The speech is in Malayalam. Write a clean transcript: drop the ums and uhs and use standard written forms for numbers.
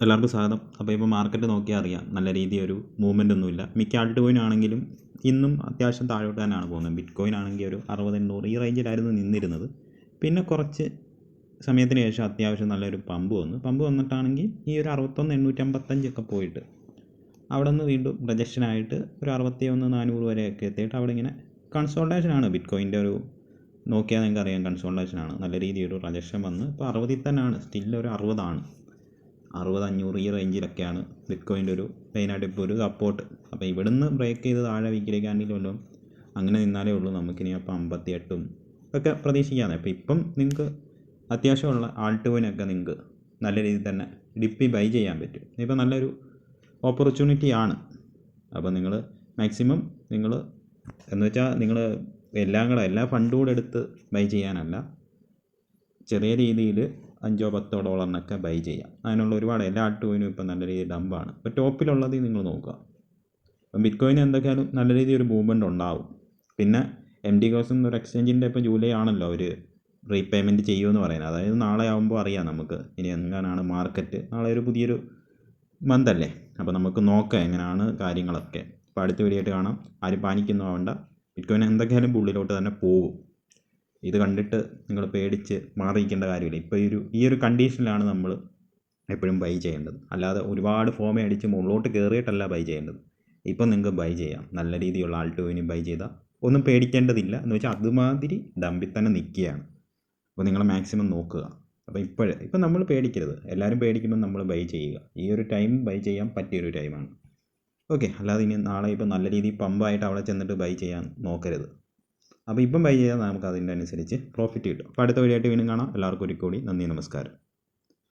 എല്ലാവർക്കും സ്വാഗതം. അപ്പോൾ ഇപ്പോൾ മാർക്കറ്റ് നോക്കിയാൽ അറിയാം, നല്ല രീതിയിൽ ഒരു മൂവ്മെൻ്റ് ഒന്നുമില്ല. മിക്ക ആൾട്ട് കോയിൻ ആണെങ്കിലും ഇന്നും അത്യാവശ്യം താഴോട്ട് തന്നെയാണ് പോകുന്നത്. ബിറ്റ് കോയിൻ ആണെങ്കിൽ ഒരു 60-800 ഈ റേഞ്ചിലായിരുന്നു നിന്നിരുന്നത്. പിന്നെ കുറച്ച് സമയത്തിന് ശേഷം അത്യാവശ്യം നല്ലൊരു പമ്പ് വന്നിട്ടാണെങ്കിൽ ഈ ഒരു 61,855 പോയിട്ട് അവിടെ നിന്ന് വീണ്ടും പ്രൊജക്ഷനായിട്ട് ഒരു 61,400 വരെയൊക്കെ എത്തിയിട്ട് അവിടെ ഇങ്ങനെ കൺസോൾട്ടേഷനാണ്. ബിറ്റ് കോയിൻ്റെ ഒരു നോക്കിയാൽ നിങ്ങൾക്ക് അറിയാം, കൺസോൾട്ടേഷനാണ്. നല്ല രീതിയിൽ ഒരു പ്രൊജക്ഷൻ വന്ന് ഇപ്പോൾ 60 തന്നെയാണ്, സ്റ്റിൽ ഒരു 60 500 ഈ റേഞ്ചിലൊക്കെയാണ് ബിറ്റ് കോയിൻ്റെ ഒരു മെയിനായിട്ട് ഇപ്പോൾ ഒരു സപ്പോർട്ട്. അപ്പോൾ ഇവിടുന്ന് ബ്രേക്ക് ചെയ്ത് താഴെ വീക്കിലേക്കാണെങ്കിലും വല്ലതും അങ്ങനെ നിന്നാലേ ഉള്ളൂ നമുക്കിനി അപ്പോൾ 58 ഒക്കെ പ്രതീക്ഷിക്കാതെ. അപ്പോൾ ഇപ്പം നിങ്ങൾക്ക് അത്യാവശ്യമുള്ള ആൾട്ട് കോയിനൊക്കെ നിങ്ങൾക്ക് നല്ല രീതിയിൽ തന്നെ ഡിപ്പി ബൈ ചെയ്യാൻ പറ്റും. ഇപ്പോൾ നല്ലൊരു ഓപ്പർച്യൂണിറ്റിയാണ്. അപ്പോൾ നിങ്ങൾ മാക്സിമം നിങ്ങൾ എന്ന് വെച്ചാൽ നിങ്ങൾ എല്ലാ ഫണ്ടും കൂടെ എടുത്ത് ബൈ ചെയ്യാനല്ല, ചെറിയ രീതിയിൽ $5-10 ബൈ ചെയ്യാം. അതിനുള്ള ഒരുപാട് എല്ലാ ആൾട്ട് കോയിനും ഇപ്പം നല്ല രീതിയിൽ ഡമ്പാണ്. ഇപ്പോൾ ടോപ്പിലുള്ളത് നിങ്ങൾ നോക്കുക. അപ്പം ബിറ്റ് കോയിന് എന്തൊക്കെയാലും നല്ല രീതിയിൽ ഒരു മൂവ്മെൻറ്റ് ഉണ്ടാവും. പിന്നെ MT Gox എന്നൊരു എക്സ്ചേഞ്ചിൻ്റെ ഇപ്പോൾ ജൂലൈ ആണല്ലോ അവർ റീപേയ്മെൻറ്റ് ചെയ്യുമെന്ന് പറയുന്നത്. അതായത് നാളെ ആകുമ്പോൾ അറിയാം നമുക്ക് ഇനി എങ്ങനെയാണ് മാർക്കറ്റ്. നാളെ ഒരു പുതിയൊരു മന്തല്ലേ, അപ്പോൾ നമുക്ക് നോക്കാം എങ്ങനെയാണ് കാര്യങ്ങളൊക്കെ. അപ്പോൾ അടുത്ത വീഡിയോ ആയിട്ട് കാണാം. ആരും പാനിക്കൊന്നും ആവണ്ട. ബിറ്റ് കോയിൻ എന്തൊക്കെയാലും ഉള്ളിലോട്ട് തന്നെ പോകും. ഇത് കണ്ടിട്ട് നിങ്ങൾ പേടിച്ച് മാറിയിരിക്കേണ്ട കാര്യമില്ല. ഇപ്പോൾ ഈ ഒരു കണ്ടീഷനിലാണ് നമ്മൾ എപ്പോഴും ബൈ ചെയ്യേണ്ടത്. അല്ലാതെ ഒരുപാട് ഫോമ അടിച്ച് മുകളിലോട്ട് കയറിയിട്ടല്ല ബൈ ചെയ്യേണ്ടത്. ഇപ്പം നിങ്ങൾക്ക് ബൈ ചെയ്യാം. നല്ല രീതിയിലുള്ള ആൾട്ട് കോയിനും ബൈ ചെയ്താൽ ഒന്നും പേടിക്കേണ്ടതില്ല. എന്ന് വെച്ചാൽ അതുമാതിരി ഡമ്പിൽ തന്നെ നിൽക്കുകയാണ്. അപ്പോൾ നിങ്ങൾ മാക്സിമം നോക്കുക. അപ്പോൾ ഇപ്പം നമ്മൾ പേടിക്കരുത്. എല്ലാവരും പേടിക്കുമ്പോൾ നമ്മൾ ബൈ ചെയ്യുക. ഈ ഒരു ടൈം ബൈ ചെയ്യാൻ പറ്റിയൊരു ടൈമാണ്. ഓക്കെ, അല്ലാതെ ഇനി നാളെ ഇപ്പോൾ നല്ല രീതിയിൽ പമ്പായിട്ട് അവിടെ ചെന്നിട്ട് ബൈ ചെയ്യാൻ നോക്കരുത്. അപ്പോൾ ഇപ്പം ബൈ ചെയ്താൽ നമുക്ക് അതിൻ്റെ അനുസരിച്ച് പ്രോഫിറ്റ് കിട്ടും. അപ്പോൾ അടുത്ത വീഡിയോ ആയിട്ട് വീണ്ടും കാണാം. എല്ലാവർക്കും ഒരിക്കൽ കൂടി നന്ദി, നമസ്കാരം.